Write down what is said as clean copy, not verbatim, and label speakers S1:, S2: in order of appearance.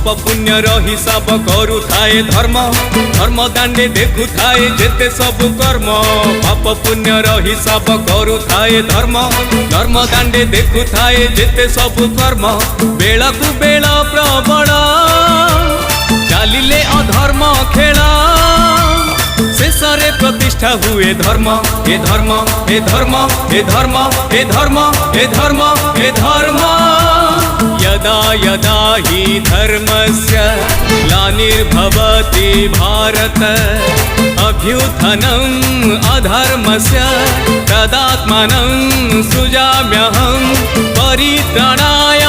S1: पाप पुण्य हिसाब करू थाए धर्म धर्म दांडे देखु थाए जेते सब कर्म पाप पुण्य हिसाब करू थाए धर्म धर्म दांडे देखु थाए जेते सब कर्म बेला कु बेला प्रबल चालिले अधर्म खेला शेषरे प्रतिष्ठा हुए धर्म हे धर्म हे धर्म हे धर्म हे धर्म हे धर्म हे धर्म यदा यदा हि धर्मस्य ग्लानिर्भवति भारत अभ्युत्थनम् अधर्मस्य तदात्मानं सृजाम्यहं परित्राणाय